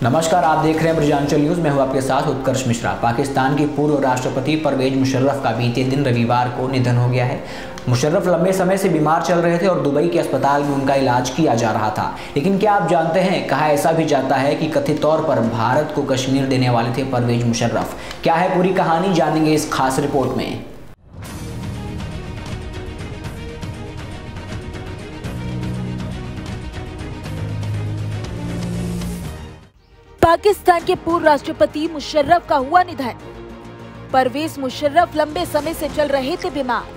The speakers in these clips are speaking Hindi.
नमस्कार, आप देख रहे हैं ब्रजांचल न्यूज। मैं हूं आपके साथ उत्कर्ष मिश्रा। पाकिस्तान के पूर्व राष्ट्रपति परवेज मुशर्रफ का बीते दिन रविवार को निधन हो गया है। मुशर्रफ लंबे समय से बीमार चल रहे थे और दुबई के अस्पताल में उनका इलाज किया जा रहा था। लेकिन क्या आप जानते हैं, कहा ऐसा भी जाता है कि कथित तौर पर भारत को कश्मीर देने वाले थे परवेज मुशर्रफ। क्या है पूरी कहानी, जानेंगे इस खास रिपोर्ट में। पाकिस्तान के पूर्व राष्ट्रपति मुशर्रफ का हुआ निधन। परवेज मुशर्रफ लंबे समय से चल रहे थे बीमार।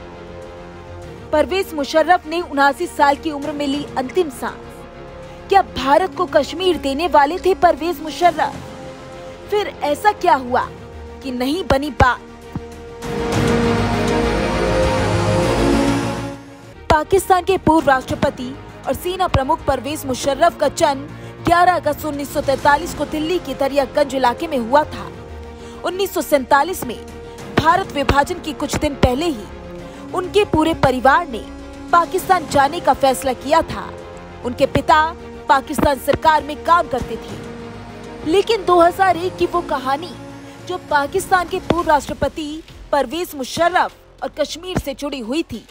परवेज मुशर्रफ ने 79 साल की उम्र में ली अंतिम सांस। क्या भारत को कश्मीर देने वाले थे परवेज मुशर्रफ? फिर ऐसा क्या हुआ कि नहीं बनी बात? पाकिस्तान के पूर्व राष्ट्रपति और सेना प्रमुख परवेज मुशर्रफ का जन्म 11 अगस्त 1943 को दिल्ली के दरियागंज इलाके में हुआ था। 1947 में भारत विभाजन के कुछ दिन पहले ही उनके पूरे परिवार ने पाकिस्तान जाने का फैसला किया था। उनके पिता पाकिस्तान सरकार में काम करते थे। लेकिन 2001 की वो कहानी जो पाकिस्तान के पूर्व राष्ट्रपति परवेज मुशर्रफ और कश्मीर से जुड़ी हुई थी,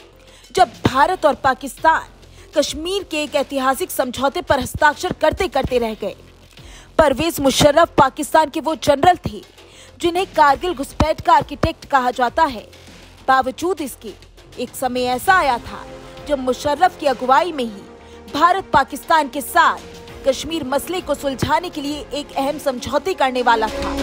जब भारत और पाकिस्तान कश्मीर के एक ऐतिहासिक समझौते पर हस्ताक्षर करते करते रह गए। परवेज मुशर्रफ पाकिस्तान के वो जनरल थे जिन्हें कारगिल घुसपैठ का आर्किटेक्ट कहा जाता है। बावजूद इसके एक समय ऐसा आया था जब मुशर्रफ की अगुवाई में ही भारत पाकिस्तान के साथ कश्मीर मसले को सुलझाने के लिए एक अहम समझौते करने वाला था।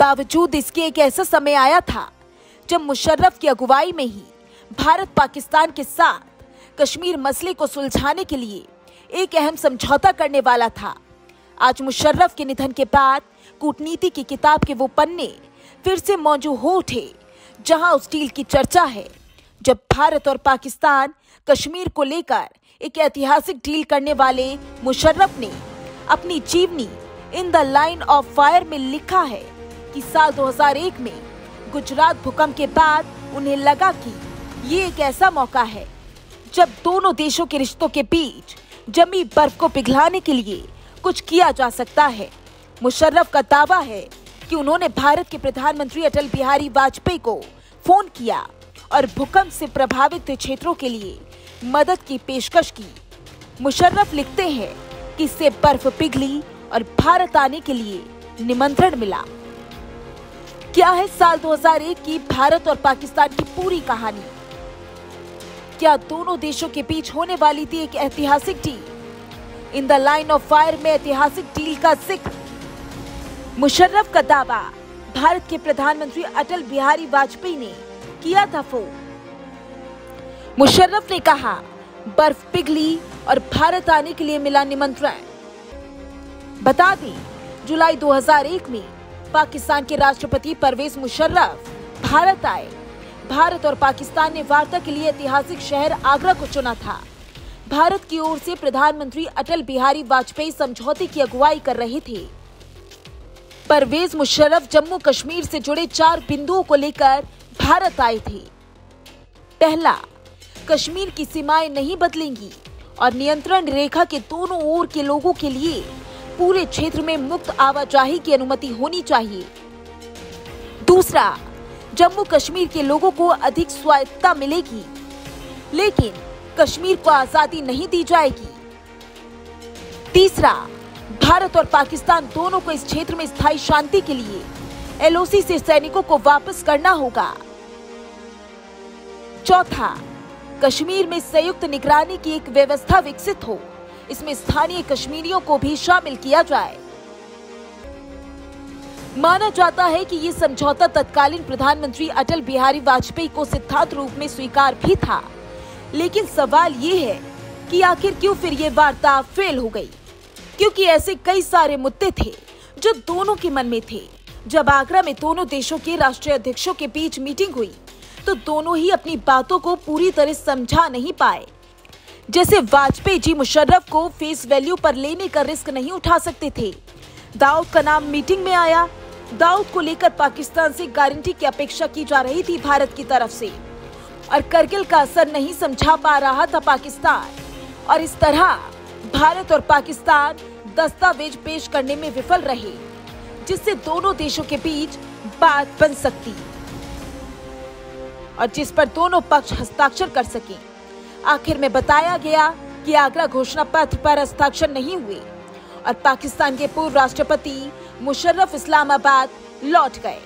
बावजूद इसके एक ऐसा समय आया था जब मुशर्रफ की अगुवाई में ही भारत पाकिस्तान के साथ कश्मीर मसले को सुलझाने के लिए एक अहम समझौता करने वाला था। आज मुशर्रफ के निधन के बाद कूटनीति की किताब के वो पन्ने फिर से मौजूद हो उठे, जहां उस डील की चर्चा है जब भारत और पाकिस्तान कश्मीर को लेकर एक ऐतिहासिक डील करने वाले मुशर्रफ ने अपनी जीवनी in the line of fire में लिखा है कि साल 2001 में गुजरात भूकंप के बाद उन्हें लगा कि ये एक ऐसा मौका है जब दोनों देशों के रिश्तों के बीच जमी बर्फ को पिघलाने के लिए कुछ किया जा सकता है। मुशर्रफ का दावा है कि उन्होंने भारत के प्रधानमंत्री अटल बिहारी वाजपेयी को फोन किया और भूकंप से प्रभावित क्षेत्रों के लिए मदद की पेशकश की। मुशर्रफ लिखते हैं कि इससे बर्फ पिघली और भारत आने के लिए निमंत्रण मिला। क्या है साल 2001 की भारत और पाकिस्तान की पूरी कहानी? क्या दोनों देशों के बीच होने वाली थी एक ऐतिहासिक deal? In the line of fire में ऐतिहासिक डील का जिक्र। मुशर्रफ का दावा भारत के प्रधानमंत्री अटल बिहारी वाजपेयी ने किया था फोन। मुशर्रफ ने कहा बर्फ पिघली और भारत आने के लिए मिला निमंत्रण। बता दें, जुलाई 2001 में पाकिस्तान के राष्ट्रपति परवेज मुशर्रफ भारत आए। भारत और पाकिस्तान ने वार्ता के लिए ऐतिहासिक शहर आगरा को चुना था। भारत की ओर से प्रधानमंत्री अटल बिहारी वाजपेयी समझौते की अगुवाई कर रहे थे। परवेज मुशर्रफ जम्मू कश्मीर से जुड़े 4 बिंदुओं को लेकर भारत आए थे। पहला, कश्मीर की सीमाएं नहीं बदलेंगी और नियंत्रण रेखा के दोनों ओर के लोगों के लिए पूरे क्षेत्र में मुक्त आवाजाही की अनुमति होनी चाहिए। दूसरा, जम्मू कश्मीर के लोगों को अधिक स्वायत्तता मिलेगी, लेकिन कश्मीर को आजादी नहीं दी जाएगी। तीसरा, भारत और पाकिस्तान दोनों को इस क्षेत्र में स्थायी शांति के लिए एलओसी से सैनिकों को वापस करना होगा। चौथा, कश्मीर में संयुक्त निगरानी की एक व्यवस्था विकसित हो, इसमें स्थानीय कश्मीरियों को भी शामिल किया जाए। माना जाता है कि ये समझौता तत्कालीन प्रधानमंत्री अटल बिहारी वाजपेयी को सिद्धांत रूप में स्वीकार भी था। लेकिन सवाल ये है कि आखिर क्यों फिर ये वार्ता फेल हो गई? क्योंकि ऐसे कई सारे मुद्दे थे जो दोनों के मन में थे। जब आगरा में दोनों देशों के राष्ट्रीय अध्यक्षों के बीच मीटिंग हुई तो दोनों ही अपनी बातों को पूरी तरह समझा नहीं पाए। जैसे वाजपेयी जी मुशर्रफ को फेस वैल्यू पर लेने का रिस्क नहीं उठा सकते थे। दाऊद का नाम मीटिंग में आया दाऊद को लेकर पाकिस्तान से गारंटी की अपेक्षा की जा रही थी भारत की तरफ से, और करगिल का असर नहीं समझा पा रहा था पाकिस्तान, और इस तरह भारत और पाकिस्तान दस्तावेज पेश करने में विफल रहे, जिससे दोनों देशों के बीच बात बन सकती और जिस पर दोनों पक्ष हस्ताक्षर कर सके। आखिर में बताया गया कि आगरा घोषणा पत्र पर हस्ताक्षर नहीं हुए और पाकिस्तान के पूर्व राष्ट्रपति मुशर्रफ इस्लामाबाद लौट गए।